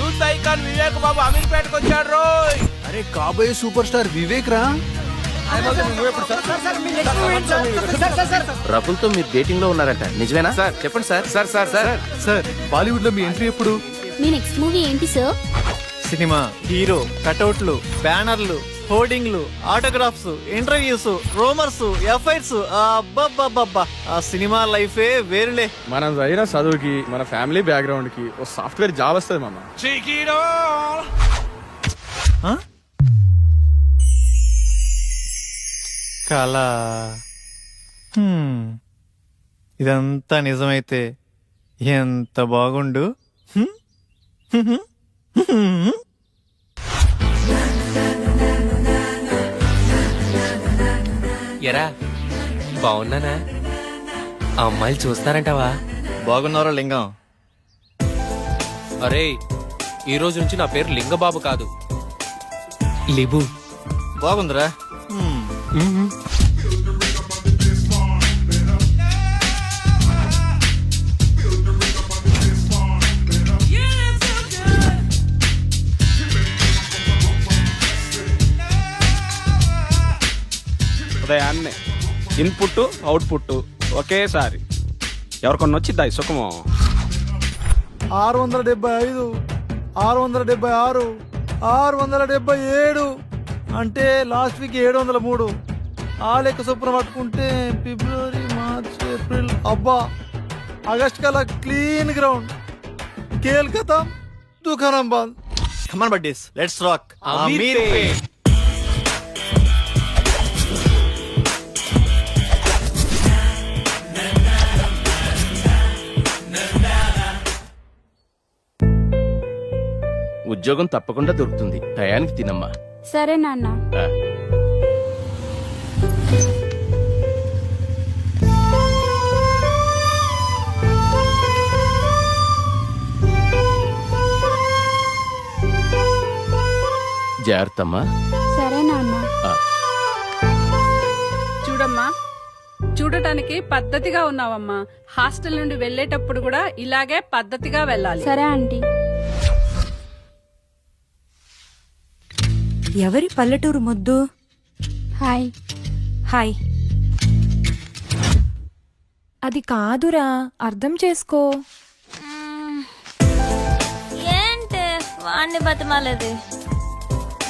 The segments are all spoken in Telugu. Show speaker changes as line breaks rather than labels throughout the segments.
యూత్ ఐకాన్ వివేక్ బాబు అమీర్పేటకు వచ్చాడు రోయ్.
అరే కాబోయే సూపర్ స్టార్ వివేక్ రా.
రకుల్తో మీరు డేటింగ్ లో ఉన్నారంట, నిజమేనా? సార్ చెప్పండి sir. Sir sir sir
sir Bollywood లో మీ ఎంట్రీ ఎప్పుడు?
మీ నెక్స్ట్ మూవీ ఏంటి సార్?
సినిమా హీరో కటౌట్లు, బ్యానర్లు, హోర్డింగ్లు, ఆటోగ్రాఫ్స్, ఇంటర్వ్యూస్, రోమర్స్, ఎఫ్ఐఆర్స్. అబ్బబ్బబ్బబ్బా, ఆ సినిమా లైఫే వేరులే.
మనం చదివిన చదువుకి మన ఫ్యామిలీ బ్యాక్గ్రౌండ్ కి ఓ సాఫ్ట్వేర్ జాబ్ వస్తుంది మామ.
చికిడో
ఆ? కళ. ఇదంతా నిజమైతే ఎంత బాగుండు.
ఎరా బాగున్నానా? ఆ అమ్మాయిలు చూస్తారంటావా?
బాగున్నారో లింగం?
అరే ఈ రోజు నుంచి నా పేరు లింగబాబు కాదు, లిబు.
బాగుందిరా.
ఉదయాన్నే ఇన్పుట్ అవుట్పుట్ ఒకేసారి ఎవరికొన్న వచ్చి దాయి సుఖము.
675, 676, 677 అంటే లాస్ట్ వీక్ 703. ఆ లెక్క చొప్పున పట్టుకుంటే ఫిబ్రవరి, మార్చ్, ఏప్రిల్, అబ్బా ఆగస్ట్ కల్లా క్లీన్ గ్రౌండ్. కేల్ ఖతం, దుకాణం బంద్. కమాన్ బడ్డీస్, లెట్స్ రాక్.
అమీర్పేట్.
ఉద్యోగం తప్పకుండా దొరుకుతుంది, టయానికి తినమ్మా.
సరే నాన్న.
ఆ. జాగ్రత్తమ్మా.
సరే నాన్న.
ఆ.
చూడమ్మా, చూడటానికి పద్ధతిగా ఉన్నావమ్మా. హాస్టల్ నుండి వెళ్ళేటప్పుడు కూడా ఇలాగే పద్ధతిగా వెళ్ళాలి.
సరే ఆంటీ.
ఎవరి పల్లెటూరు ముద్దు?
హాయ్.
హాయ్. అది కాదురా, అర్థం చేసుకో.
ఏంటే వాడిని బతిమాలేది?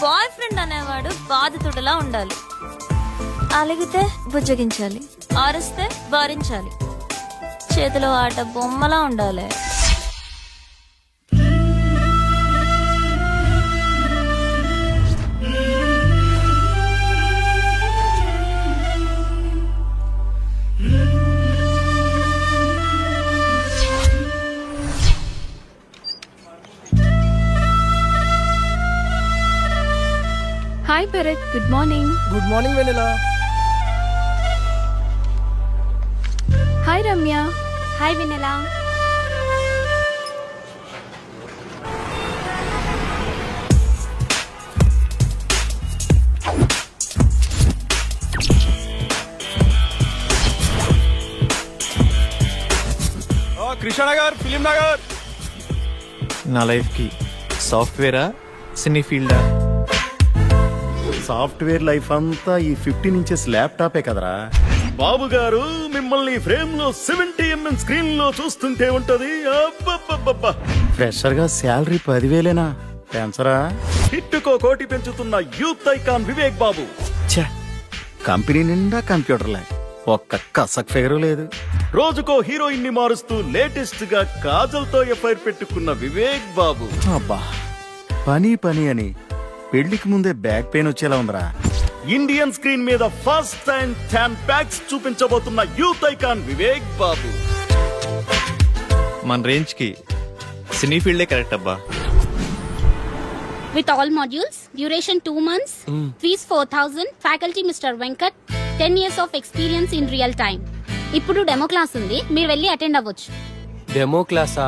బాయ్ ఫ్రెండ్ అనేవాడు బాధితుడిలా ఉండాలి. అలిగితే బుజ్జగించాలి, ఆరిస్తే బారించాలి, చేతిలో ఆట బొమ్మలా ఉండాలి.
Hi Bharat, good morning.
Good morning వెన్నెలా.
హాయ్ రమ్య.
హాయ్ వినలా.
కృష్ణ నగర్, ఫిలిం నగర్.
నా లైఫ్ కి సాఫ్ట్వేరా, సినీ ఫీల్డా?
సాఫ్ట్వేర్ లైఫ్ అంతా ఈ 15 ఇంచెస్ ల్యాప్టాపే కదరా. బాబు గారు మిమ్మల్ని ఫ్రేమ్ లో 70mm స్క్రీన్ లో చూస్తుంటే ఉంటది. ఫ్రెషర్ గా శాలరీ 10,000 పెంచరా? హిట్టుకో కోటి పెంచుతున్న యూత్ ఐకాన్ వివేక్ బాబు. ఛే, కంపెనీ నిండా కంప్యూటర్లే, ఒక్క కసక్ ఫిగరు లేదు. రోజుకో హీరోయిన్ ని మారుస్తూ లేటెస్ట్ గా కాజల్ తో ఎఫ్ఐఆర్ పెట్టుకున్న వివేక్ బాబు. అబ్బా, పని పని అని పెళ్లికి ముందే బ్యాక్ పెయిన్ వచ్చేలా ఉందిరా. ఇండియన్ స్క్రీన్ మీద ఫస్ట్ టైం 10 ప్యాక్స్ చూపించబోతున్న యూత్ ఐకాన్ వివేక్ బాబు.
మన రేంజ్ కి సినీ ఫీల్డే కరెక్ట్ అబ్బా.
With all modules, duration 2 months, fees 4,000, faculty Mr. Venkat, 10 years of experience in real time. ఇప్పుడు డెమో క్లాస్ ఉంది, మీరు వెళ్ళి అటెండ్ అవ్వచ్చు.
డెమో క్లాసా?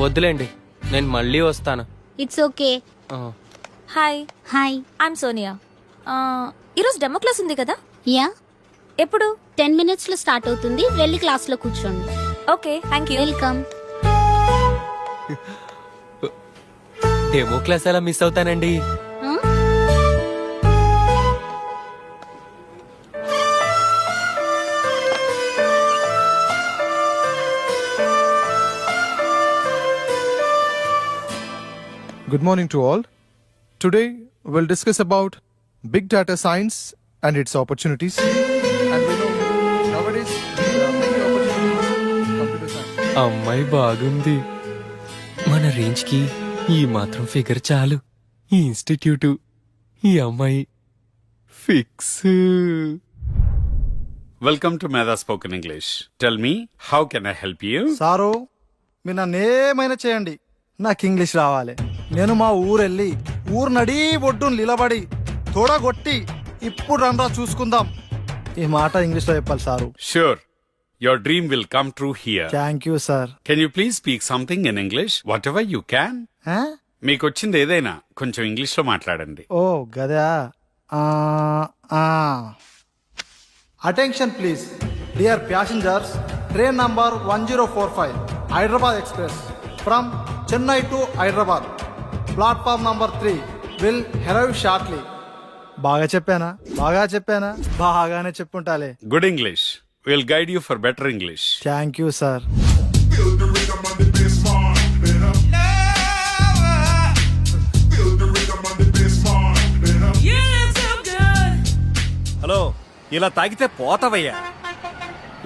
వద్దులేండి, నేను మళ్ళీ వస్తాను.
It's okay.
Hi.
Hi.
I'm Sonia. ఈరోజు డెమో క్లాస్ ఉంది కదా?
యా.
ఎప్పుడు?
10 minutes లో స్టార్ట్ అవుతుంది, వెళ్ళి క్లాస్ లో కూర్చోండి.
Okay, thank you.
Welcome.
Demo class ఎలా మిస్ అవుతానండి.
ఆ?
Good morning to all. Today we'll discuss about big data science and its opportunities. And we know nowadays there are many opportunities in computer science.
అమ్మాయి బాగుంది. మన రేంజ్ కి ఈ మాత్రం ఫిగర్ చాలు. ఈ ఇన్స్టిట్యూట్, ఈ అమ్మాయి ఫిక్స్.
వెల్కమ్ టు మేధా spoken English. Tell me, how can I help you?
Sir మీరు నన్ను ఏమైనా చేయండి, నాకు ఇంగ్లీష్ రావాలి. నేను మా ఊరెళ్ళి ఊరు నడి ఒడ్డును నిలబడి తోడగొట్టి ఇప్పుడు రండ్రా చూసుకుందాం ఈ మాట ఇంగ్లీష్లో చెప్పాలి sir.
Sure, your dream will come true here.
Thank you sir.
Can you please speak something in English, whatever you can. మీకు వచ్చింది ఏదైనా కొంచెం ఇంగ్లీష్ లో మాట్లాడండి.
ఓ గదా. Attention please dear passengers, train number 1045 Hyderabad express from Chennai to Hyderabad platform number 3 will arrive shortly. బాగా చెప్పానా? బాగానే చెప్పుంటాలే.
Good English. Will guide you for better English.
Thank you sir.
Hello, ఇలా తాగితే పోతావయ్యా.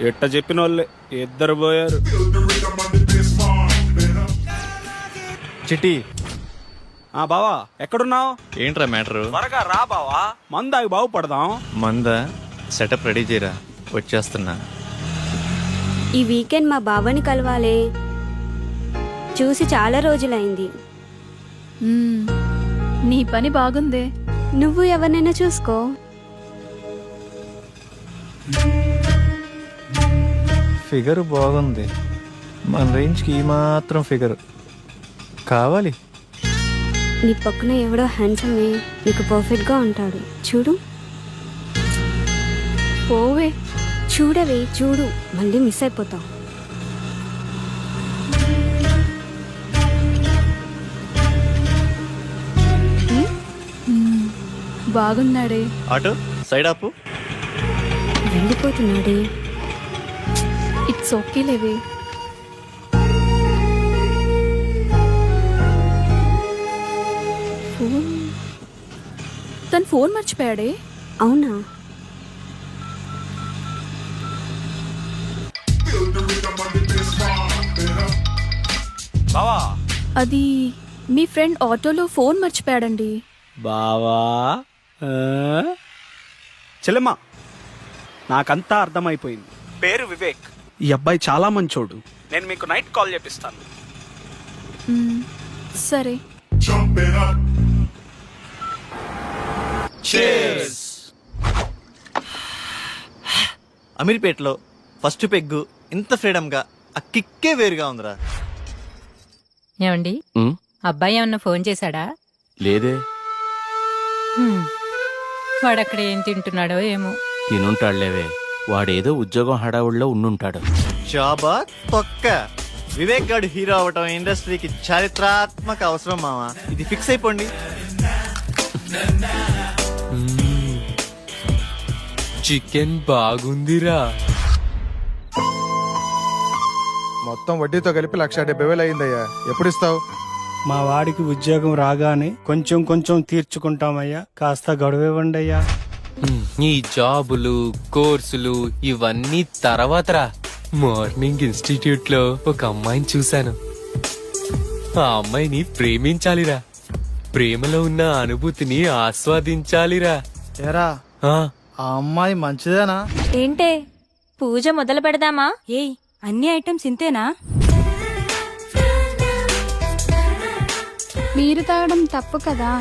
ఎట్ట చెప్పిన వాళ్ళే ఇద్దరు పోయారు.
చిట్టి
బావా ఎక్కడున్నావు?
ఏంట్రా మ్యాటరు?
త్వరగా రా బావా, మందాగి బాగుపడదాం.
మందా సెటప్ రెడీ చేయరా, వచ్చేస్తున్నా.
ఈ వీకెండ్ మా బావని కలవాలే, చూసి చాలా రోజులైంది.
నీ పని బాగుందే.
నువ్వు ఎవరినైనా చూసుకో.
ఫిగర్ బాగుంది, మన రేంజ్కి ఈ మాత్రం ఫిగర్ కావాలి.
నీ పక్కన ఎవడో హ్యాండ్సమే నీకు పర్ఫెక్ట్ గా ఉంటాడు, చూడు.
పోవే.
చూడవే, చూడు, మళ్ళీ మిస్ అయిపోతావు.
బాగున్నాడే.
ఆటో సైడ్ ఆపు.
వెళ్ళిపోతున్నాడే.
ఇట్స్ ఓకే లేవే. తను ఫోన్ మర్చిపోయాడే.
అవునా?
బావా
అది మీ ఫ్రెండ్ ఆటోలో ఫోన్ మర్చిపోయాడండి.
బావా చెల్లెమ్మా, నాకంతా అర్థమైపోయింది. పేరు వివేక్, ఈ అబ్బాయి చాలా మంచోడు. నేను మీకు నైట్ కాల్ చేపిస్తాను.
సరే.
అమీర్పేటలో ఫస్ట్ పెగ్గు ఇంత ఫ్రీడమ్గా ఆ కిక్కే వేరుగా ఉందిరా.
ఏమండి, అబ్బాయి ఏమన్నా ఫోన్ చేశాడా?
లేదే.
వాడు అక్కడ ఏం తింటున్నాడో ఏమో.
తినుంటాడులేవే, వాడేదో ఉద్యోగం హడావుల్లో ఉండుంటాడు.
జాబా పక్క. వివేక్ గాడు హీరో అవటం ఇండస్ట్రీకి చారిత్రాత్మక అవసరం మావా, ఇది ఫిక్స్ అయిపోండి.
చికెన్ బాగుందిరా.
మొత్తం వడ్డీతో కలిపి 1,70,000 అయిందయ్యా. ఎప్పుడు ఇస్తావు?
మా వాడికి ఉద్యోగం రాగానే కొంచెం కొంచెం తీర్చుకుంటామయ్యా, కాస్త గడువివ్వండి అయ్యా.
ఈ జాబులు, కోర్సులు ఇవన్నీ తర్వాతరా. మార్నింగ్ ఇన్స్టిట్యూట్ లో ఒక అమ్మాయిని చూశాను. ఆ అమ్మాయిని ప్రేమించాలిరా, ప్రేమలో ఉన్న అనుభూతిని ఆస్వాదించాలిరా.
ఏరా,
ఆ,
ఆ అమ్మాయి మంచిదేనా?
ఏంటే, పూజ మొదలు పెడదామా? ఏయ్, అన్ని ఐటమ్స్ ఇంతేనా?
మీరు తాగడం తప్పు కదా.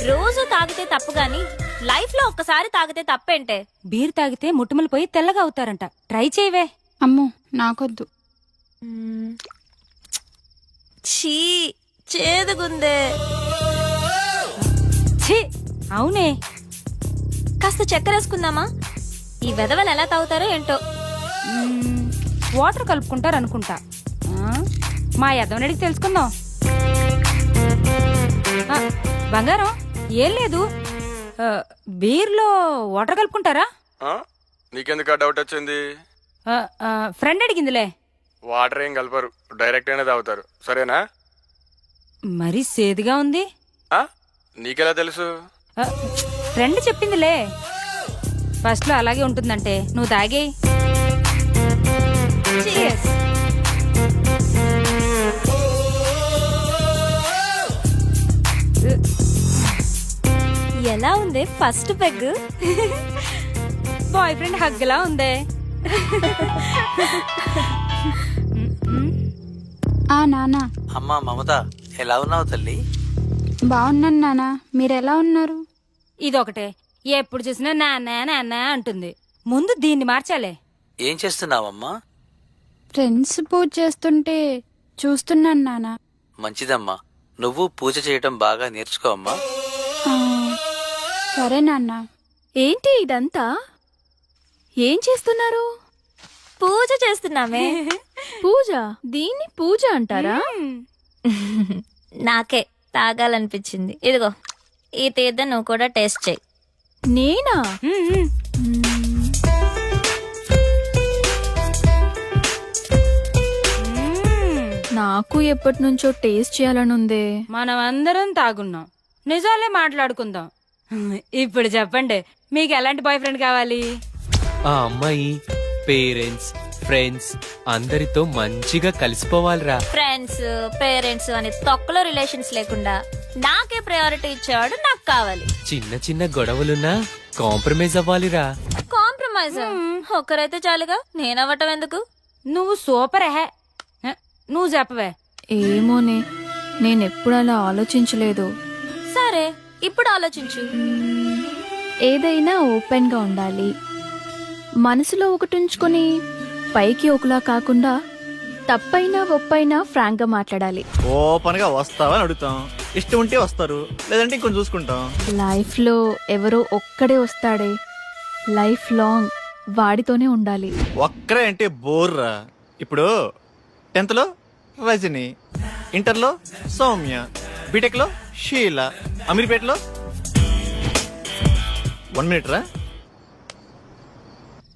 రోజు తాగితే తప్పు గాని లైఫ్ లో ఒక్కసారి తాగితే తప్పేంటే? బీర్ తాగితే ముట్టుమలు పోయి తెల్లగా అవుతారంట. ట్రై చేయవే.
అమ్మో, నాకొద్దు.
ఛీ, చేదుగుందే. ఛీ, అవునే. కాస్త చక్కెర వేసుకుందామా? ఈ వెధవలు ఎలా తాగుతారో ఏంటో. వాటర్ కలుపుకుంటారు అనుకుంటా. మా యదవనడికి తెలుసుకుందాం. ఆ, బంగారం ఏం లేదు బీర్లో వాటర్ కలుపుకుంటారా?
నీకెందుకు డౌట్ వచ్చింది?
ఫ్రెండ్ అడిగిందిలే.
వాటర్ ఏం కలపరు, డైరెక్ట్ అయినా తాగుతారు. సరేనా?
మరీ సేదుగా ఉంది.
నీకెలా తెలుసు?
ఫ్రెండ్ చెప్పిందిలే. ఫస్ట్ లో అలాగే ఉంటుందంటే నువ్వు తాగే.
ఎలా ఉంది ఫస్ట్ పెగ్?
బాయ్ ఫ్రెండ్ హగ్లా ఉందే.
నానా
అమ్మా మమత ఎలా ఉన్నావు తల్లి?
బాగున్నాను నానా, మీరెలా ఉన్నారు?
ఇదొకటే ఎప్పుడు చూసినా నాన్న నాన్న అంటుంది. ముందు దీన్ని మార్చాలే.
ఏం చేస్తున్నావమ్మా?
ఫ్రెండ్స్ పూజ చేస్తుంటే చూస్తున్నాను నానా.
మంచిదమ్మా, నువ్వు పూజ చేయటం బాగా నేర్చుకో అమ్మా.
సరే నాన్న.
ఏంటి ఇదంతా? ఏం చేస్తున్నారు?
పూజ చేస్తున్నామే.
పూజ? దీన్ని పూజ అంటారా?
నాకే తాగాలనిపించింది. ఇదిగో ఈ తీర్థం నువ్వు కూడా టేస్ట్ చేయి.
నేనా? నాకు ఎప్పటి నుంచో టేస్ట్ చేయాలని ఉంది.
మనం అందరం తాగున్నాం, నిజాలే మాట్లాడుకుందాం. ఇప్పుడు చెప్పండి, మీకు ఎలాంటి బాయ్ ఫ్రెండ్ కావాలి?
ఆ అమ్మాయి పేరెంట్స్ ఫ్రెండ్స్ అందరితో మంచిగా కలిసిపోవాలిరా.
ఫ్రెండ్స్ పేరెంట్స్ అని తొక్కలో రిలేషన్స్ లేకుండా నాకే ప్రయారిటీ ఇచ్చేవాడు నాకు కావాలి.
చిన్న చిన్న గొడవలున్నా కాంప్రమైజ్ అవ్వాలిరా.
కాంప్రమైజ్ ఒక్కరైతే చాలుగా, నేనవ్వటం ఎందుకు? నువ్వు సూపర్ హే. నువ్వు చెప్పవే.
ఏమోనే, నేనెప్పుడు అలా ఆలోచించలేదు.
సరే ఇప్పుడు ఆలోచించు.
ఏదైనా ఓపెన్ గా ఉండాలి. మనసులో ఒకటి ఉంచుకొని పైకి ఒకలా కాకుండా తప్పైనా ఒప్పైనా ఫ్రాంక్ గా మాట్లాడాలి.
ఓపెన్గా వస్తావని అడుగుతాం, ఇష్టం ఉంటే వస్తారు, లేదంటే ఇంకొంచెం చూసుకుంటాం.
లైఫ్ లో ఎవరో ఒక్కడే వస్తాడే, లైఫ్ లాంగ్ వాడితోనే ఉండాలి.
ఒక్కరే అంటే బోర్రా. ఇప్పుడు 10th లో రజని, ఇంటర్లో సౌమ్య, బీటెక్లో షీల, అమీర్పేటలో 1 minute రా.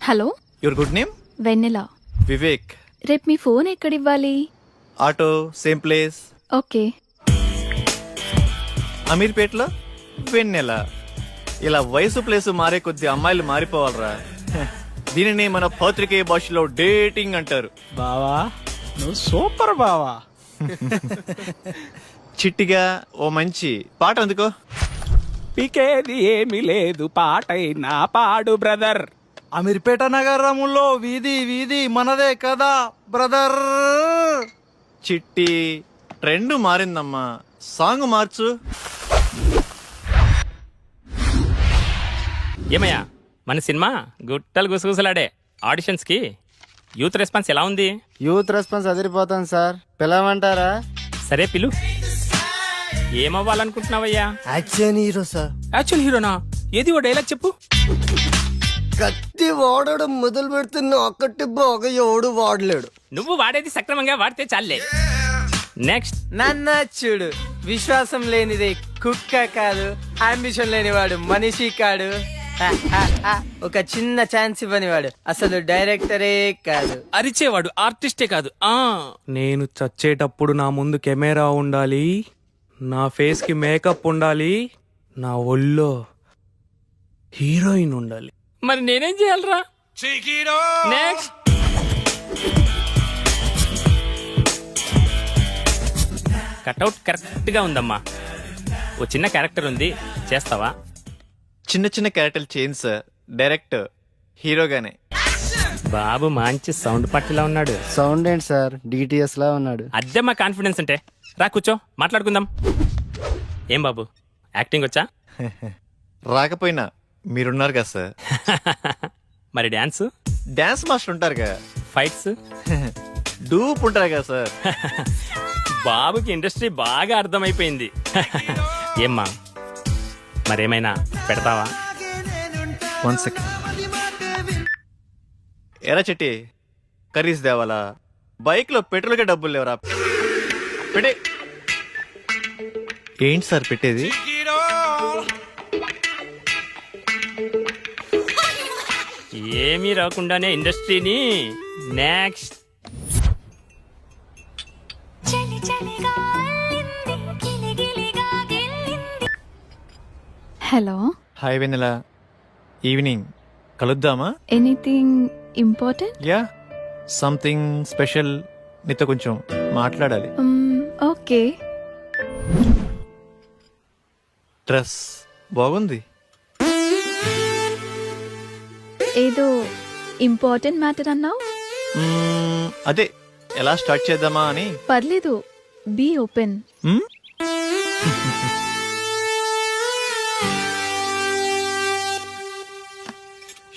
Hello,
your good name?
Vennela.
Vivek.
రేపు మీ ఫోన్ ఎక్కడివ్వాలి?
Auto same place.
ఓకే.
అమీర్పేటలో వెన్నెల. ఇలా వయసు ప్లేసు మారే కొద్ది అమ్మాయిలు మారిపోవాలరా. దీనిని మన పత్రికే భాషలో డేటింగ్ అంటారు.
బావా నువ్వు సూపర్ బావా.
చిట్టిగా ఓ మంచి పాట అందుకో.
పీకేది ఏమీ లేదు, పాటైనా పాడు బ్రదర్.
అమీర్పేట నగరములో వీధి వీధి మనదే కదా బ్రదర్. చిట్టి ట్రెండ్ మారిందమ్మా, సాంగ్ మార్చు.
ఏమయ్యా మన సినిమా గుట్టలు గుసగుసలాడే ఆడిషన్స్ కి యూత్ రెస్పాన్స్ ఎలా ఉంది?
యూత్ రెస్పాన్స్ అదిరిపోతాను సార్, పిలవమంటారా?
సరే పిలు. ఏమవ్వాలనుకుంటున్నావయ్యా?
Action hero sir.
యాక్చువల్ హీరోనా? ఏది ఓ డైలాగ్ చెప్పు.
కత్తి వాడడం మొదలు పెడుతున్న ఒక్కటి బాగా ఎవడు వాడలేడు.
నువ్వు వాడేది సక్రమంగా వాడితే చాలే. నెక్స్ట్.
నన్న చూడు, విశ్వాసం లేనిది కుక్క కాదు, అంబిషన్ లేనివాడు మనిషి కాడు, ఒక చిన్న ఛాన్స్ ఇవ్వనివాడు అసలు డైరెక్టరే కాదు.
అరిచేవాడు ఆర్టిస్టే కాదు.
నేను చచ్చేటప్పుడు నా ముందు కెమెరా ఉండాలి, నా ఫేస్ కి మేకప్ ఉండాలి, నా ఒళ్ళో హీరోయిన్ ఉండాలి.
మరి నేనేం చేయాలరా? నెక్స్ట్. కట్అవుట్ కరెక్ట్ గా ఉందమ్మా. ఓ చిన్న క్యారెక్టర్ ఉంది, చేస్తావా?
చిన్న చిన్న క్యారెక్టర్లు చేంజ్ సార్, డైరెక్ట్ హీరోగానే.
బాబు మంచి సౌండ్ పట్టిలా ఉన్నాడు.
సౌండ్ ఏంటి సార్, డిటిఎస్ లా ఉన్నాడు.
అదే మా కాన్ఫిడెన్స్ అంటే. రా కూర్చో, మాట్లాడుకుందాం. ఏం బాబు, యాక్టింగ్ వచ్చా?
రాకపోయినా మీరున్నారు కదా సార్.
మరి డాన్స్?
డాన్స్ మాస్టర్ ఉంటారుగా.
ఫైట్స్?
డూప్ ఉంటారు కదా సార్.
బాబుకి ఇండస్ట్రీ బాగా అర్థమైపోయింది. ఏమ్మా మరేమైనా పెడతావా?
1 second. ఎరా చెట్టి, కర్రీస్ దేవాలా? బైక్ లో పెట్రోల్ కి డబ్బులు లేవరా? పెట్టి ఏంటి సార్ పెట్టేది?
ఏమీ రాకుండానే ఇండస్ట్రీని next
hello,
hi Vennela, evening కలుద్దామా?
Anything important?
Yeah, something special, నీతో కొంచెం మాట్లాడాలి.
ఓకే.
డ్రెస్ బాగుంది.
ఏదో ఇంపార్టెంట్ మ్యాటర్ అన్నావు.
అదే ఎలా స్టార్ట్ చేద్దామా అని.
పర్లేదు, be open.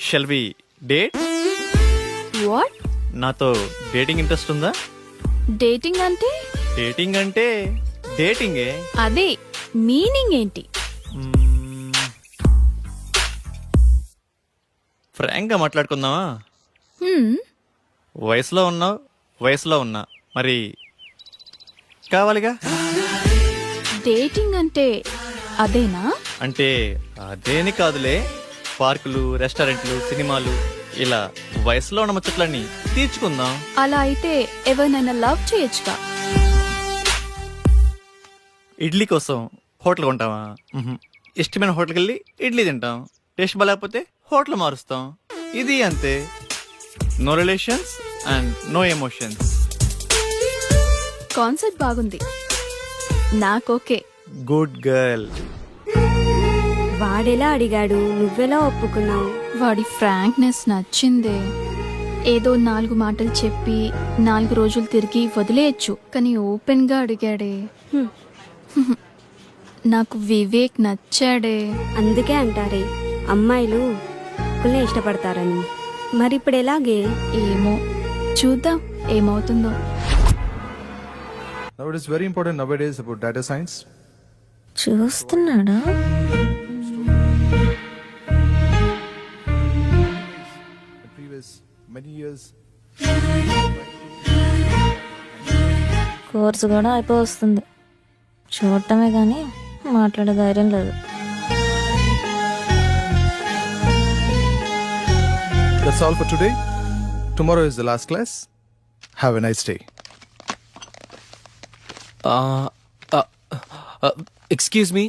Shall we date?
What?
నాతో డేటింగ్ ఇంట్రెస్ట్ ఉందా?
డేటింగ్ అంటే?
డేటింగ్ అంటే డేటింగే.
అదే మీనింగ్ ఏంటి?
ఫ్రాంక్ గా మాట్లాడుకుందామా? వయసులో ఉన్నావు, వయసులో ఉన్నా, మరి కావాలిగా.
డేటింగ్ అంటే అదేనా?
అంటే అదేని కాదులే, పార్కులు, రెస్టారెంట్లు, సినిమాలు, ఇలా వయసులో ఉన్న ముచ్చట్లన్నీ తీర్చుకుందాం.
అలా అయితే ఎవరినైనా లవ్ చేయొచ్చుగా.
ఇడ్లీ కోసం హోటల్ కొంటావా? ఇష్టమైన హోటల్కి వెళ్ళి ఇడ్లీ తింటాం. టేస్ట్ బాగాలేకపోతే హోటల్ మారుస్తాం. ఇది అంతే. No relations and no emotions.
Concept బాగుంది, నాకోకే.
Good girl.
వాడెలా అడిగాడు, నువ్వెలా ఒప్పుకున్నావు?
వాడి ఫ్రాంక్నెస్ నచ్చిందే. ఏదో 4 మాటలు చెప్పి 4 రోజులు తిరిగి వదిలేయచ్చు, కానీ ఓపెన్ గా అడిగాడే. నాకు వివేక్ నచ్చాడే.
అందుకే అంటారే అమ్మాయిలు ఒక్కళ్ళే ఇష్టపడతారని. మరి ఇప్పుడు ఎలాగే?
ఏమో, చూద్దాం ఏమవుతుందో.
Now it is very important nowadays about data science.
చూస్తున్నాడా?
The previous many years.
Course కూడా అయిపోయి వస్తుంది, చూడటమే కానీ మాట్లాడే ధైర్యం లేదు.
That's all for today. Tomorrow is the last class. Have a nice day.
Excuse me.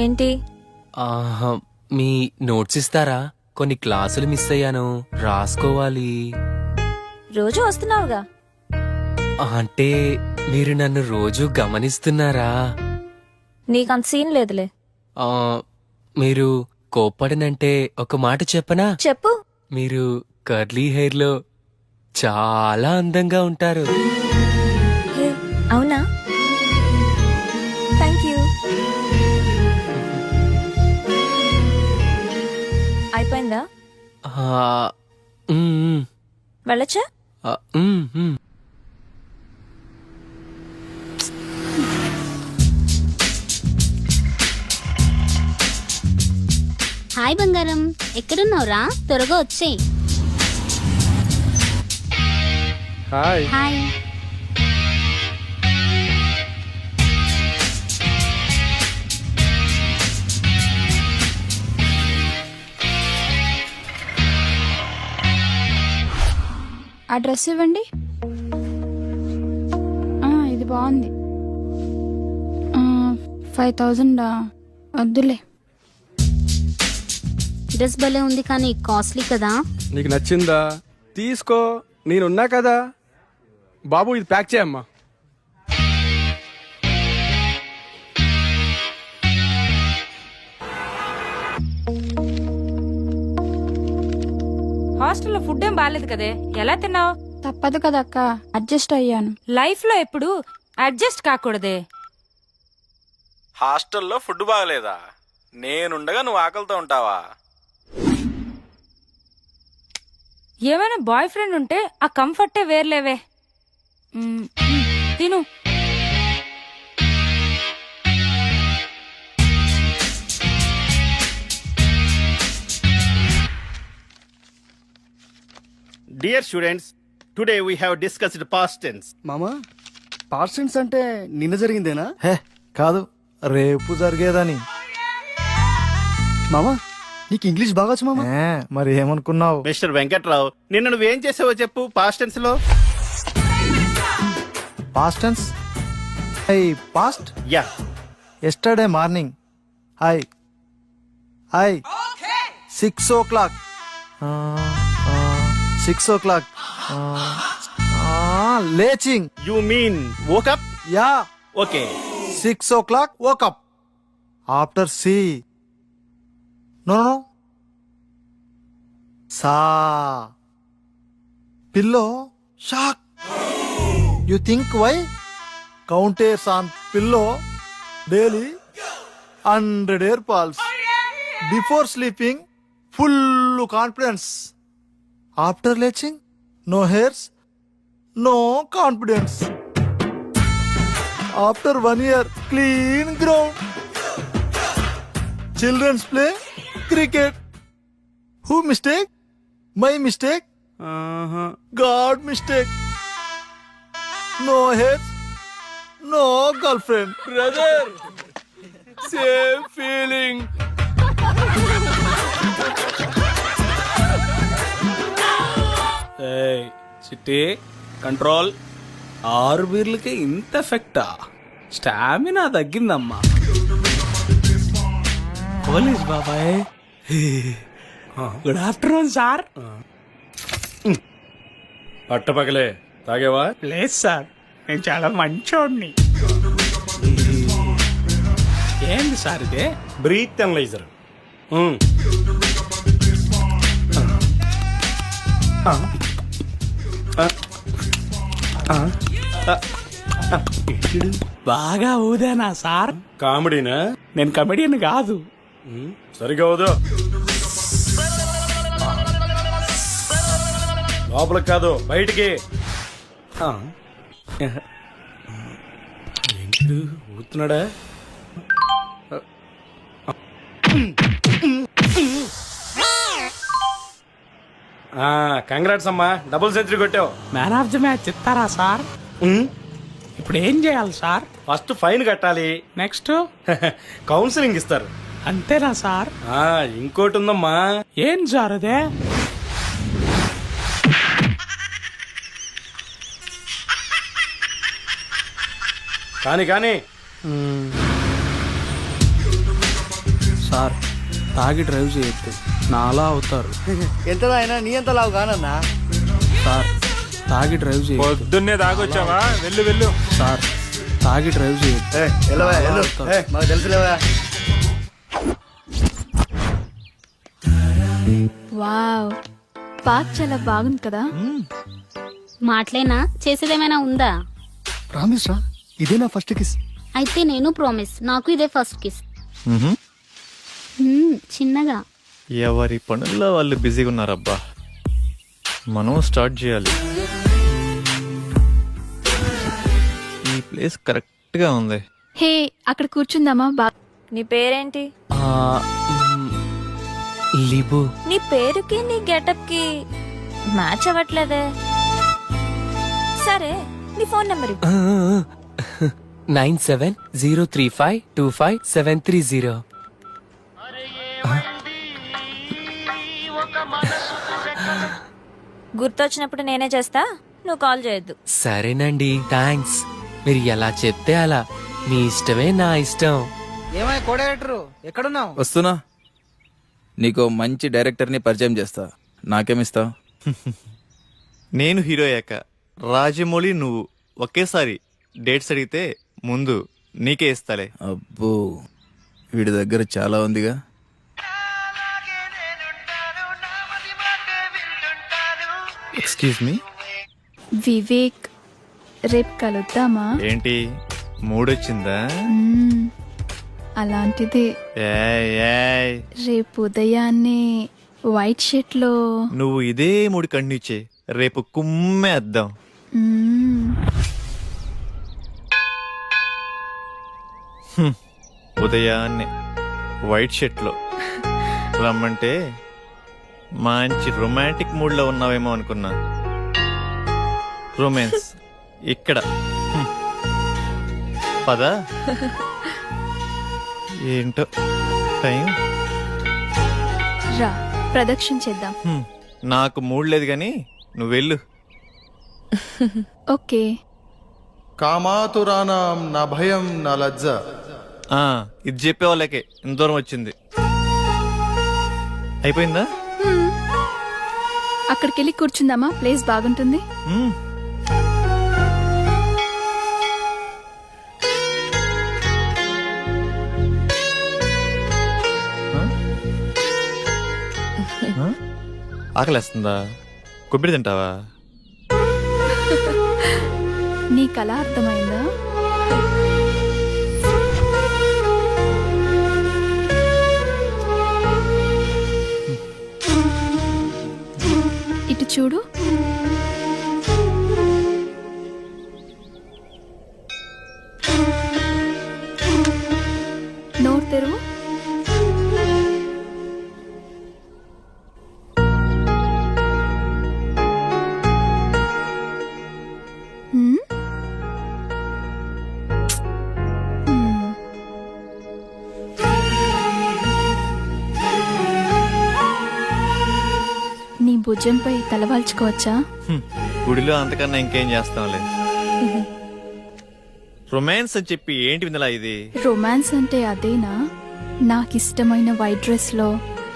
ఏంటి?
మీ నోట్స్ ఇస్తారా? కొన్ని క్లాసులు మిస్ అయ్యాను, రాసుకోవాలి.
రోజు వస్తున్నావుగా.
అంటే మీరు నన్ను రోజు గమనిస్తున్నారా?
నీకంత సీన్ లేదులే.
మీరు కోప్పడనంటే ఒక మాట చెప్పనా?
చెప్పు.
మీరు కర్లీ హెయిర్ లో చాలా అందంగా ఉంటారు.
హే, అవునా? Thank you. అయిపోయిందా? వెళ్ళొచ్చా?
హాయ్ బంగారం, ఎక్కడున్నావురా? త్వరగా వచ్చేయ్.
హాయ్.
హాయ్.
ఆ డ్రెస్ ఇవ్వండి. ఇది బాగుంది. 5000 వద్దులే.
డ్రెస్ భలే ఉంది కానీ కాస్ట్లీ కదా.
నీకు నచ్చిందా? తీసుకో, నేనున్నా కదా. బాబు ఇది ప్యాక్ చేయమ్మా.
హాస్టల్లో ఫుడ్ ఏం బాగాలేదు కదే, ఎలా తిన్నావు?
తప్పదు కదా అక్క, అడ్జస్ట్ అయ్యాను.
లైఫ్ లో ఎప్పుడు అడ్జస్ట్ కాకూడదే.
హాస్టల్లో ఫుడ్ బాగలేదా? నేనుండగా నువ్వు ఆకలితో ఉంటావా?
ఏమైనా బాయ్ ఫ్రెండ్ ఉంటే ఆ కంఫర్టే వేర్లేవే. తిను.
Dear students, today we have discussed past tense.
మామా పార్సెంట్స్ అంటే నిన్న జరిగిందేనా? హే కాదు, రేపు జరిగేదని. మామా నీకు ఇంగ్లీష్ బాగా వచ్చు మామా. మరి ఏమనుకున్నావు?
మిస్టర్ వెంకట్రావు, నిన్న నువ్వేం చేసావో చెప్పు పాస్ట్ టెన్స్ లో.
Past tense. I past
yeah.
Yesterday morning I 6 o'clock 6 o'clock లేచింగ్.
You mean woke up?
Yeah,
okay.
6 o'clock woke up. After C. No. Sa. Pillow. Shock. You think why? Counters on pillow daily 100 air pulse. Before sleeping, full confidence. After latching, no hairs, no confidence. After 1 year, clean ground. Children's play cricket. Who mistake? My mistake? God mistake. No hairs, no girlfriend.
Brother same feeling. చిట్టి కంట్రోల్. 6 బీర్లకి ఇంత ఎఫెక్టా? స్టామినా తగ్గిందమ్మా. పోలీస్ బాబాయ్, గుడ్ ఆఫ్టర్నూన్ సార్.
పట్టపగలే తాగేవా?
లేదు సార్, నేను చాలా మంచోడిని. ఏంది సార్ ఇదే?
Breath analyser.
బాగా ఊదేనా సార్?
కామెడీనా?
నేను కమెడియన్ కాదు.
సరిగా ఊదు. లోపలికి కాదు, బయటికి.
ఏంటి ఊతున్నాడా?
కంగ్రాట్స్ అమ్మా, డబుల్ సెంచరీ కొట్టావు.
మ్యాన్ ఆఫ్ ది మ్యాచ్ ఇస్తారా సార్? ఇప్పుడు ఏం చేయాలి సార్?
ఫస్ట్ ఫైన్ కట్టాలి,
నెక్స్ట్
కౌన్సిలింగ్ ఇస్తారు.
అంతేనా సార్?
ఇంకోటి ఉందమ్మా.
ఏం సార్ అదే?
కానీ
సార్ తాగి డ్రైవ్ చేయొద్దు, నాలా అవుతారు.
ఎంత అయినా నీ ఎంత లావు కానన్నా.
సార్ తాగి డ్రైవ్ చేయొద్దు.
పొద్దున్నే తాగొచ్చావా? వెళ్ళు వెళ్ళు.
సార్ తాగి డ్రైవ్ చేయొద్దు.
మాకు తెలుసులేవా.
వావ్, పార్క్ చాలా బాగుంది కదా.
మాటలేనా, చేసేదేమైనా ఉందా?
ప్రామిస్ రా, ఇదే నా ఫస్ట్ కిస్.
అయితే నేను ప్రామిస్, నాకు ఇదే ఫస్ట్ కిస్. చిన్నగా.
ఎవరి పనుల్లో వాళ్ళు బిజీగా ఉన్నారబ్బా. మనం స్టార్ట్ చేయాలి. ఈ ప్లేస్ కరెక్ట్ గా ఉంది.
హే, అక్కడ కూర్చుందామా?
నీ పేరేంటి?
లిబు.
నీ పేరుకి నీ గెటప్ కి మ్యాచ్ అవ్వట్లేదే. సరే, నీ ఫోన్ నెంబర్
9703525730.
గుర్తొచ్చినప్పుడు నేనే చేస్తా, నువ్వు కాల్ చేయొద్దు.
సరేనండి, థ్యాంక్స్. మీరు ఎలా చెప్తే అలా. మీ ఇష్టమే నా ఇష్టం.
ఏమై కో డైరెక్టర్ ఎక్కడున్నావు?
వస్తున్నా. నీకు మంచి డైరెక్టర్ని పరిచయం చేస్తా. నాకేమిస్తావు?
నేను హీరో అయ్యాక రాజమౌళి నువ్వు ఒకేసారి డేట్స్ అడిగితే ముందు నీకే ఇస్తాలే.
అబ్బో, వీడి దగ్గర చాలా ఉందిగా.
Excuse me.
వివేక్, రేపు కలుద్దామా?
ఏంటి మూడొచ్చిందా?
అలాంటిదే.
ఏయ్, ఏయ్.
రేపు ఉదయాన్నే వైట్ షర్ట్ లో.
నువ్వు ఇదే మూడు కంటిన్యూ చేయి, రేపు కుమ్మేద్దాం. ఉదయాన్నే వైట్ షర్ట్ లో రమ్మంటే
మంచి రొమాంటిక్ మూడ్ లో ఉన్నావేమో అనుకున్నా. రొమాన్స్ ఇక్కడ. పద. ఏంటో టైం.
రా ప్రదక్షిణ చేద్దాం.
నాకు మూడ్ లేదు కానీ నువ్వు వెళ్ళు.
ఓకే.
కామాతురానాం నా భయం నా లజ్జ.
ఇది చెప్పేవాళ్ళకే ఇంత దూరం వచ్చింది. అయిపోయిందా?
అక్కడికి వెళ్ళి కూర్చుందామా? ప్లేస్ బాగుంటుంది.
ఆకలేస్తుందా? కొబ్బరి తింటావా?
నీ కళ అర్థమైందా? ఇటు చూడు. నోరు తెరువు. నీ భుజంపై తలవాల్చుకోవచ్చా?
గుడిలో అంతకన్నా ఇంకేం చేస్తాంలే. రొమాన్స్ అని చెప్పి ఏంటి విందలా ఇది?
రొమాన్స్ అంటే అదేనా? నాకిష్టమైన వైట్ డ్రెస్ లో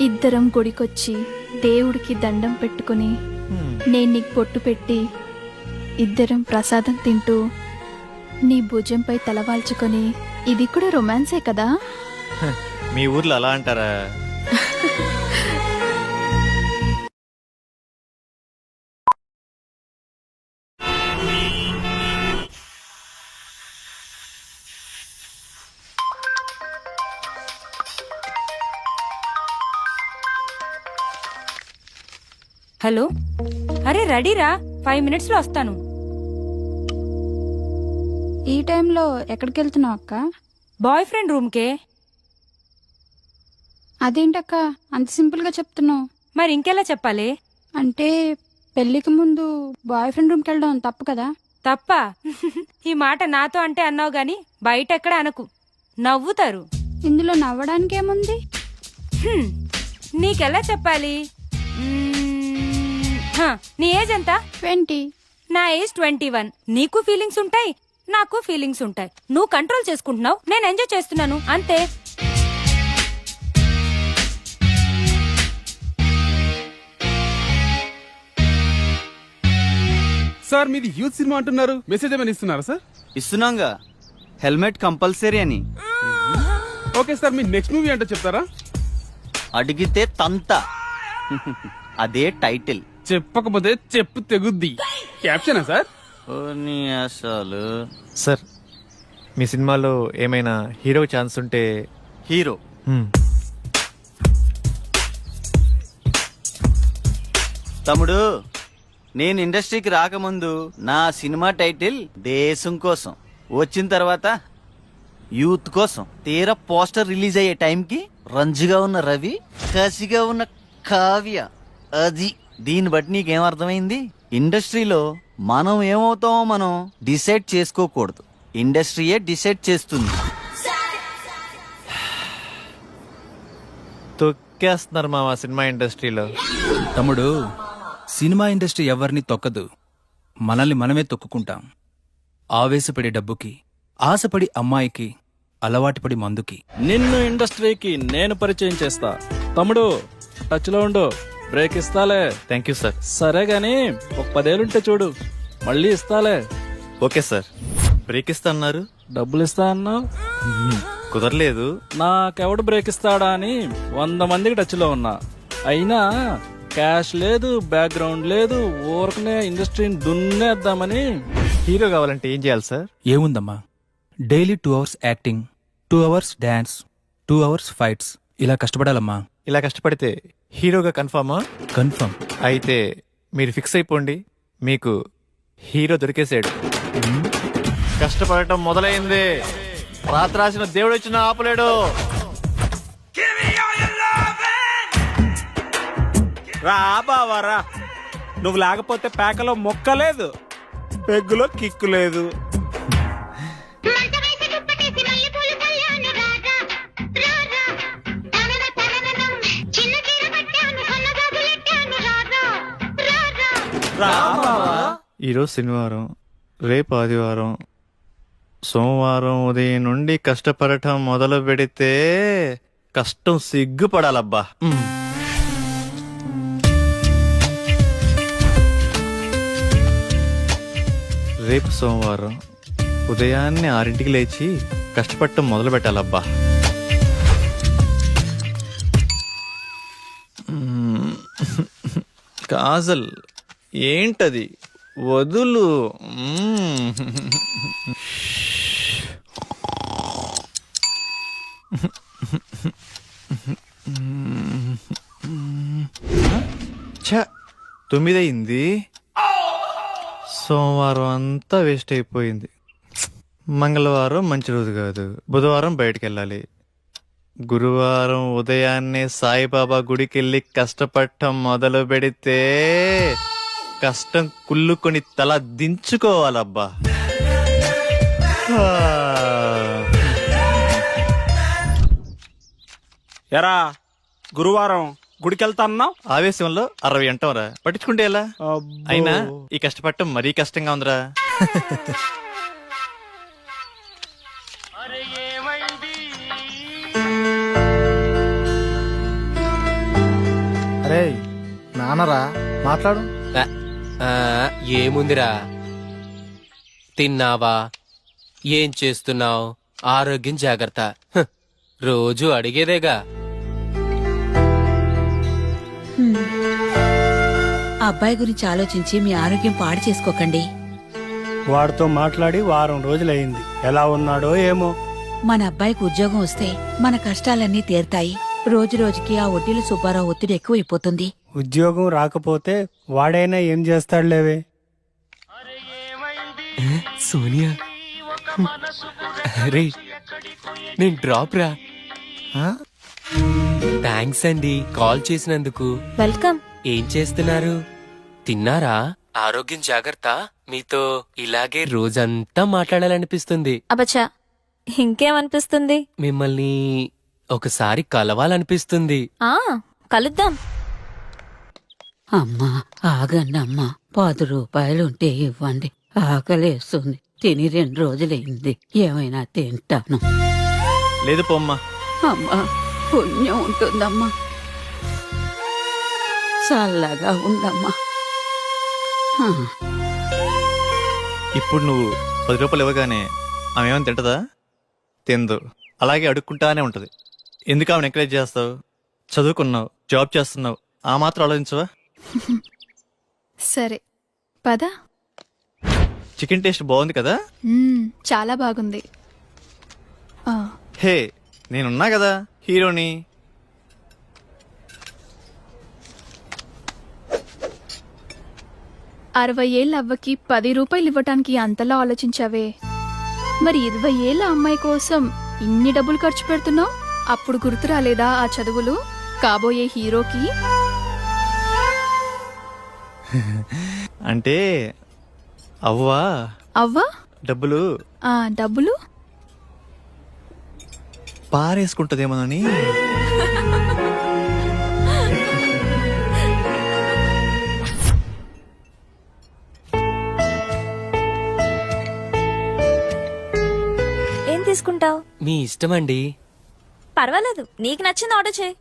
ఇద్దరం గుడికొచ్చి దేవుడికి దండం పెట్టుకుని నేను నీకు పొట్టు పెట్టి ఇద్దరం ప్రసాదం తింటూ నీ భుజంపై తలవాల్చుకొని, ఇది కూడా రొమాన్సే కదా?
మీ ఊర్లో అలా అంటారా?
హలో, అరే రెడీరా, 5 minutes లో వస్తాను.
ఈ టైంలో ఎక్కడికి వెళ్తున్నావు అక్క?
Boy friend రూమ్కే.
అదేంటక్క అంత సింపుల్ గా చెప్తున్నావు?
మరి ఇంకెలా చెప్పాలి?
అంటే పెళ్లికి ముందు బాయ్ ఫ్రెండ్ రూమ్కి వెళ్ళడం తప్పు కదా?
తప్ప? ఈ మాట నాతో అంటే అన్నావు గాని బయట ఎక్కడ అనకు, నవ్వుతారు.
ఇందులో నవ్వడానికి ఏముంది?
నీకెలా చెప్పాలి? నీ ఏజ్ ఎంత?
20.
నా ఏజ్ 21. నీకు ఫీలింగ్స్ ఉంటాయి, నాకు ఫీలింగ్స్ ఉంటాయి. నువ్వు కంట్రోల్ చేసుకుంటున్నావు, నేను ఎంజాయ్ చేస్తున్నాను, అంతే.
సార్ మీది యూత్ సినిమా అంటున్నారు, మెసేజ్ ఏమైనా ఇస్తున్నారా సార్?
ఇస్తున్నాంగా, హెల్మెట్ కంపల్సరీ అని.
ఓకే సార్, మీ నెక్స్ట్ మూవీ అంటే చెప్తారా?
అడిగితే తంత. అదే టైటిల్.
చెప్పకపోతే చెప్పు తెగుద్ది. క్యాప్షనా సార్?
అసలు
సార్, మీ సినిమాలో ఏమైనా హీరో ఛాన్స్ ఉంటే.
హీరో తమ్ముడు, నేను ఇండస్ట్రీకి రాకముందు నా సినిమా టైటిల్ దేశం కోసం, వచ్చిన తర్వాత యూత్ కోసం. తీరా పోస్టర్ రిలీజ్ అయ్యే టైంకి రంజుగా ఉన్న రవి, కసిగా ఉన్న కావ్య. అది దీన్ని బట్టి నీకేం అర్థమైంది? ఇండస్ట్రీలో మనం ఏమవుతామో మనం డిసైడ్ చేసుకోకూడదు, ఇండస్ట్రీయే డిసైడ్ చేస్తుంది.
తొక్కేస్తున్నారు మా సినిమా ఇండస్ట్రీలో.
తమ్ముడు, సినిమా ఇండస్ట్రీ ఎవరిని తొక్కదు, మనల్ని మనమే తొక్కుకుంటాం. ఆవేశపడి డబ్బుకి, ఆశపడి అమ్మాయికి, అలవాటుపడి మందుకి.
నిన్ను ఇండస్ట్రీకి నేను పరిచయం చేస్తా. తమ్ముడు టచ్ లో ఉండు, బ్రేక్ ఇస్తాలే.
Thank you sir.
సరే గాని ఒక 10 ఏళ్ళుంటే చూడు, మళ్ళీ ఇస్తాలే.
Okay sir. బ్రేక్ ఇస్తా అన్నారు,
డబ్బులు ఇస్తా అన్నావు,
కుదరలేదు.
నాకెవడు బ్రేక్ ఇస్తాడా అని 100 మందికి టచ్ లో ఉన్నా. అయినా క్యాష్ లేదు, బ్యాక్గ్రౌండ్ లేదు, ఊరకనే ఇండస్ట్రీని దున్నేద్దామని.
హీరో కావాలంటే ఏం చేయాలి సార్?
ఏముందమ్మా, daily 2 hours acting, 2 hours dance, 2 hours fights. ఇలా కష్టపడాలమ్మా.
ఇలా కష్టపడితే హీరోగా కన్ఫామా?
కన్ఫర్మ్.
అయితే మీరు ఫిక్స్ అయిపోండి, మీకు హీరో దొరికేసాడు. కష్టపడటం మొదలైంది, రాత్రి రాసిన దేవుడు వచ్చిన ఆపలేడు.
రా బావా రా. నువ్వు లేకపోతే పేకలో మొక్క లేదు, పెగ్గులో కిక్కు లేదు.
ఈరోజు శనివారం, రేపు ఆదివారం, సోమవారం ఉదయం నుండి కష్టపడటం మొదలు పెడితే కష్టం సిగ్గుపడాలబ్బా. రేపు సోమవారం ఉదయాన్నే 6ంటికి లేచి కష్టపడటం మొదలు పెట్టాలబ్బా. కాజల్ ఏంటది, వదులు. ఛ, 9 అయింది. సోమవారం అంతా వేస్ట్ అయిపోయింది. మంగళవారం మంచి రోజు కాదు, బుధవారం బయటికి వెళ్ళాలి. గురువారం ఉదయాన్నే సాయిబాబా గుడికి వెళ్ళి కష్టపడటం మొదలు పెడితే కష్టం కుళ్ళుకొని తల దించుకోవాలబ్బా.
ఎరా గురువారం గుడికెళ్తాన్నావు?
ఆవేశంలో 60 అంటాంరా, పట్టించుకుంటే ఎలా? అయినా ఈ కష్టపడటం మరీ కష్టంగా ఉందిరా.
అరే నాన్నరా, మాట్లాడు.
ఏముందిరా, తిన్నావా, ఏం చేస్తున్నావు, ఆరోగ్యం జాగ్రత్త, రోజు అడిగేదేగా.
అబ్బాయి గురించి ఆలోచించి మీ ఆరోగ్యం పాడు చేసుకోకండి.
వాడితో మాట్లాడి వారం రోజులైంది, ఎలా ఉన్నాడో ఏమో.
మన అబ్బాయికి ఉద్యోగం వస్తే మన కష్టాలన్నీ తీరుతాయి. రోజు రోజుకి ఆ వడ్డీల సుబ్బారావు ఒత్తిడి ఎక్కువైపోతుంది.
ఉద్యోగం రాకపోతే వాడైనా ఏం చేస్తాడులేవే.
సోనియా, రే నేను డ్రాప్ రా. థ్యాంక్స్ అండి కాల్ చేసినందుకు.
వెల్కమ్.
ఏం చేస్తున్నారు, తిన్నారా? ఆరోగ్యం జాగ్రత్త. మీతో ఇలాగే రోజంతా మాట్లాడాలనిపిస్తుంది.
అబచ్చా, ఇంకేమనిపిస్తుంది?
మిమ్మల్ని ఒకసారి కలవాలనిపిస్తుంది.
కలుద్దాం. అమ్మా ఆగండి అమ్మా, 10 రూపాయలుంటే ఇవ్వండి, ఆకలేస్తుంది. తిని 2 రోజులైంది, ఏమైనా తింటాను.
లేదు పొమ్మా.
అమ్మా పుణ్యం ఉంటుందమ్మా, చల్లగా ఉండమ్మా.
ఇప్పుడు నువ్వు 10 రూపాయలు ఇవ్వగానే ఆమె ఏమైనా తింటదా? తిందు. అలాగే అడుక్కుంటానే ఉంటది. ఎందుకు ఆమెను ఎంకరేజ్ చేస్తావు? చదువుకున్నావు, జాబ్ చేస్తున్నావు, ఆ మాత్రం ఆలోచించవా?
సరే పద.
చికెన్ టేస్ట్ బాగుంది కదా?
చాలా బాగుంది.
హే, నేనున్నా కదా హీరోని.
అరవై ఏళ్ళ అవ్వకి 10 రూపాయలు ఇవ్వటానికి అంతలా ఆలోచించావే, మరి 20 ఏళ్ళ అమ్మాయి కోసం ఇన్ని డబ్బులు ఖర్చు పెడుతున్నావు? అప్పుడు గుర్తు రాలేదా ఆ చదువులు కాబోయే హీరోకి?
అంటే అవ్వా
అవ్వా
డబ్బులు
డబ్బులు
పారేసుకుంటదేమోనని.
ఏం తీసుకుంటావు?
మీ ఇష్టమండి.
పర్వాలేదు, నీకు నచ్చింది ఆర్డర్ చేయి.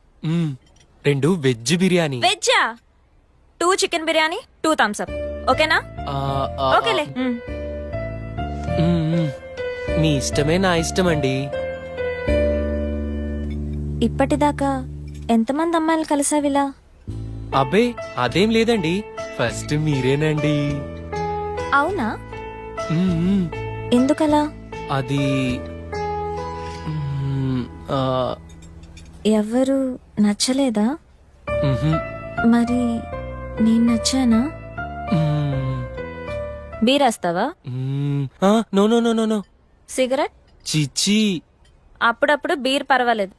2 వెజ్ బిర్యానీ.
వెజ్జా? 2 చికెన్ బిర్యానీ, 2 థమ్స్ అప్. ఓకేనా? ఓకేలే.
మీ ఇష్టమే నా ఇష్టమండి.
ఇప్పటిదాకా ఎంతమంది అమ్మాయిలు కలిసావిలా?
అబ్బే అదేం లేదండి, ఫస్ట్ మీరేనండి.
అవునా? ఎందుకలా?
అది
ఎవరు నచ్చలేదా? మరి నేను నచ్చానా? బీరేస్తావా?
No no no no no.
Cigarette?
చిచ్చి.
అప్పుడప్పుడు బీర్ పర్వాలేదు,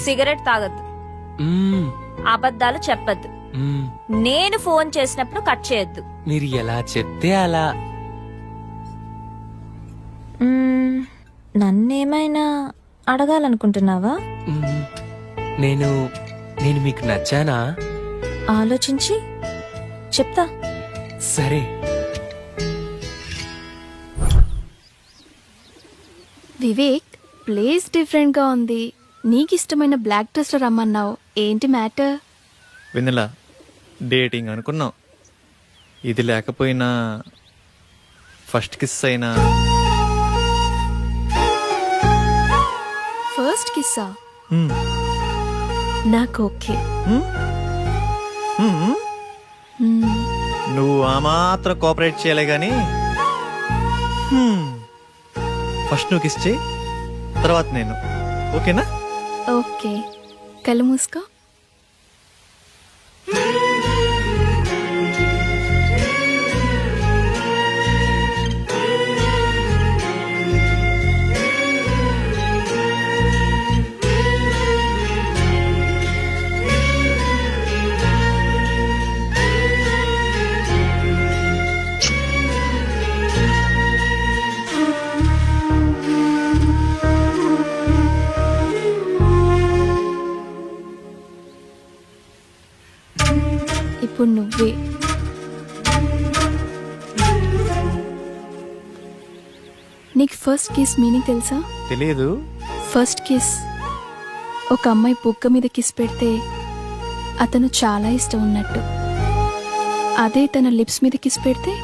సిగరెట్ తాగద్దు, అబద్ధాలు చెప్పద్దు.
మ్మ్.
నేను ఫోన్ చేసినప్పుడు కట్ చేయొద్దు.
మీరు ఎలా చెప్తే అలా.
నన్నేమైనా అడగాలనుకుంటున్నావా?
మ్మ్. నేను నేను మీకు నచ్చానా?
ఆలోచించి చెప్తా.
సరే.
వివేక్, ప్లేస్ డిఫరెంట్ గా ఉంది. నీకు ఇష్టమైన బ్లాక్ డ్రెస్ లో రమ్మన్నావు, ఏంటి మ్యాటర్?
వెన్నెల, డేటింగ్ అనుకున్నాం. ఇది లేకపోయినా ఫస్ట్ కిస్ అయినా.
ఫస్ట్ కిస్సా? నాకు ఓకే.
నువ్వు ఆ మాత్రం కోఆపరేట్ చేయలే గాని ఫస్ట్ నువ్వు కిస్ చేయి, తర్వాత నేను. ఓకేనా?
ఓకే, కళ్ళు మూసుకో. ఇప్పుడు నువ్వే. నీకు ఫస్ట్ కిస్ మీనింగ్ తెలుసా?
తెలియదు.
ఫస్ట్ కిస్, ఒక అమ్మాయి బుగ్గ మీద కిస్ పెడితే అతను చాలా ఇష్టం ఉన్నట్టు. అదే తన లిప్స్ మీద కిస్ పెడితే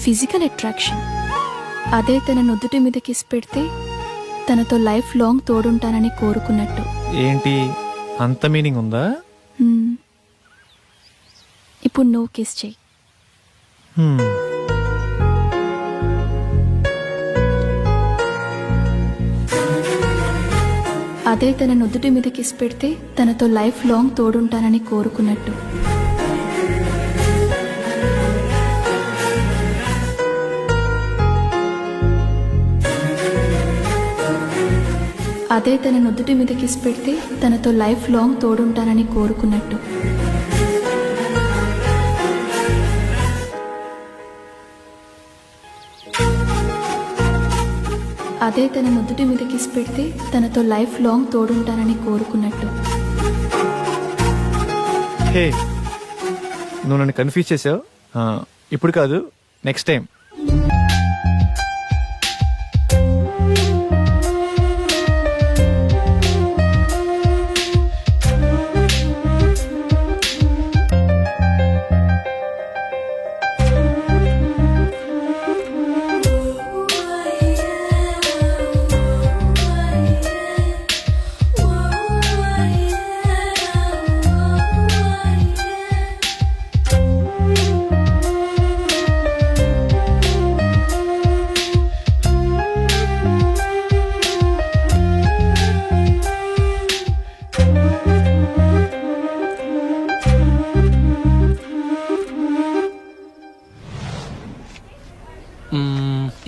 ఫిజికల్ అట్రాక్షన్. అదే తన నుదుటి మీద కిస్ పెడితే తనతో లైఫ్ లాంగ్ తోడుంటానని కోరుకున్నట్టు.
ఏంటి, అంత మీనింగ్ ఉందా?
ఇప్పుడు నువ్వు కిస్ చెయ్యి. అదే తన నుదుటి మీద కిస్ పెడితే తనతో లైఫ్ లాంగ్ తోడుంటానని కోరుకున్నట్టు. అదే తన నుదుటి మీద కిస్ పెడితే తనతో లైఫ్ లాంగ్ తోడుంటానని కోరుకున్నట్టు. అదే తన నుదుటి మీద కిస్ పెడితే తనతో లైఫ్ లాంగ్ తోడుంటానని కోరుకున్నట్టు.
హే, నువ్వు నన్ను కన్ఫ్యూజ్ చేసావు. ఇప్పుడు కాదు, నెక్స్ట్ టైం.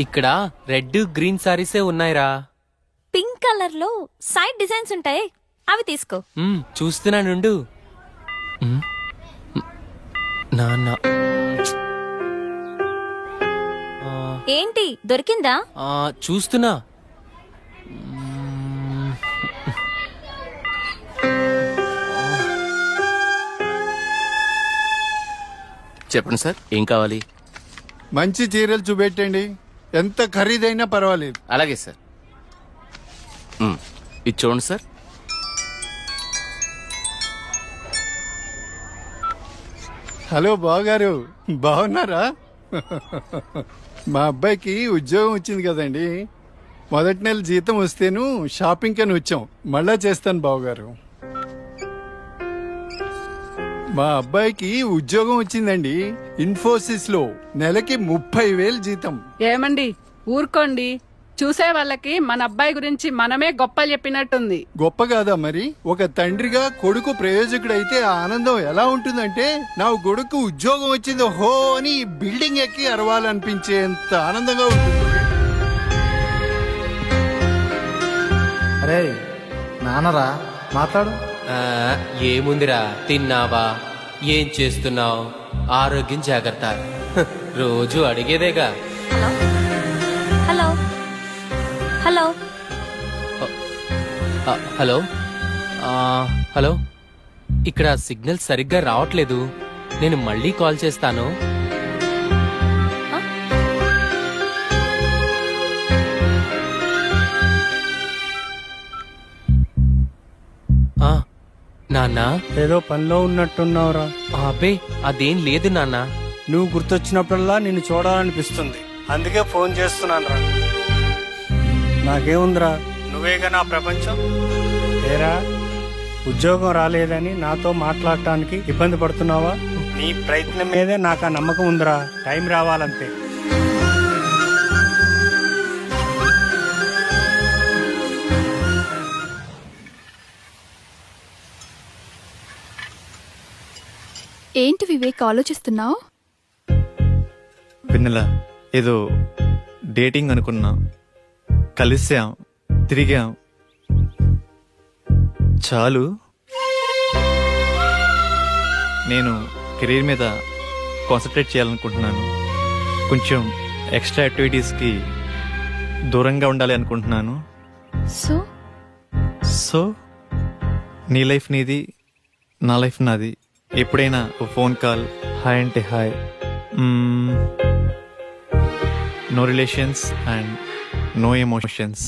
ఇక్కడ రెడ్ గ్రీన్ సారీసే ఉన్నాయిరా.
పింక్ కలర్ లో సైడ్ డిజైన్స్ ఉంటాయి, అవి తీసుకో.
చూస్తున్నానుండు. నాన్న
ఏంటి దొరికిందా?
చూస్తున్నా.
చెప్పండి సార్, ఏం కావాలి?
మంచి చీరలు చూపెట్టండి, ఎంత ఖరీదైనా పర్వాలేదు.
అలాగే సార్. ఇది చూడండి సార్.
హలో బావగారు, బాగున్నారా? మా అబ్బాయికి ఉద్యోగం వచ్చింది కదండి. మొదటి నెల జీతం వస్తేను షాపింగ్ అని వచ్చాం. మళ్ళా చేస్తాను బావగారు. మా అబ్బాయికి ఉద్యోగం వచ్చిందండి, ఇన్ఫోసిస్ లో. నెలకి 30,000 జీతం.
ఏమండి ఊరుకోండి, చూసే వాళ్ళకి మన అబ్బాయి గురించి మనమే గొప్పలు చెప్పినట్టుంది.
గొప్ప కాదా మరి? ఒక తండ్రిగా కొడుకు ప్రయోజకుడైతే ఆ ఆనందం ఎలా ఉంటుందంటే, నా కొడుకు ఉద్యోగం వచ్చింది హో అని బిల్డింగ్ ఎక్కి అరవాలనిపించేంత ఆనందంగా ఉంటుంది.
అరే నాన్నరా, మాట్లాడు.
ఏముందిరా, తిన్నావా, ఏం చేస్తున్నావు, ఆరోగ్యం జాగ్రత్త, రోజు అడిగేదేగా.
హలో హలో
హలో హలో, ఇక్కడ సిగ్నల్ సరిగ్గా రావట్లేదు, నేను మళ్ళీ కాల్ చేస్తాను. నాన్న,
ఏదో పనిలో ఉన్నట్టున్నావురా.
అబ్బే అదేం లేదు నాన్న.
నువ్వు గుర్తొచ్చినప్పుడల్లా నిన్ను చూడాలనిపిస్తుంది, అందుకే ఫోన్ చేస్తున్నాను రా. నాకేముందిరా, నువ్వేగా నా ప్రపంచం. ఏరా, ఉద్యోగం రాలేదని నాతో మాట్లాడటానికి ఇబ్బంది పడుతున్నావా? నీ ప్రయత్నం మీదే నాకు ఆ నమ్మకం ఉందిరా. టైం రావాలంతే.
ఏంటి వివేక్ ఆలోచిస్తున్నావు?
వెన్నెల, ఏదో డేటింగ్ అనుకున్నా, కలిసాం, తిరిగాం, చాలు. నేను కెరీర్ మీద కాన్సన్ట్రేట్ చేయాలనుకుంటున్నాను. కొంచెం ఎక్స్ట్రా యాక్టివిటీస్కి దూరంగా ఉండాలి అనుకుంటున్నాను. సో నీ లైఫ్ నీది, నా లైఫ్ నాది. ఎప్పుడైనా ఓ ఫోన్ కాల్, హాయ్ అంటే hi, no relations and no emotions.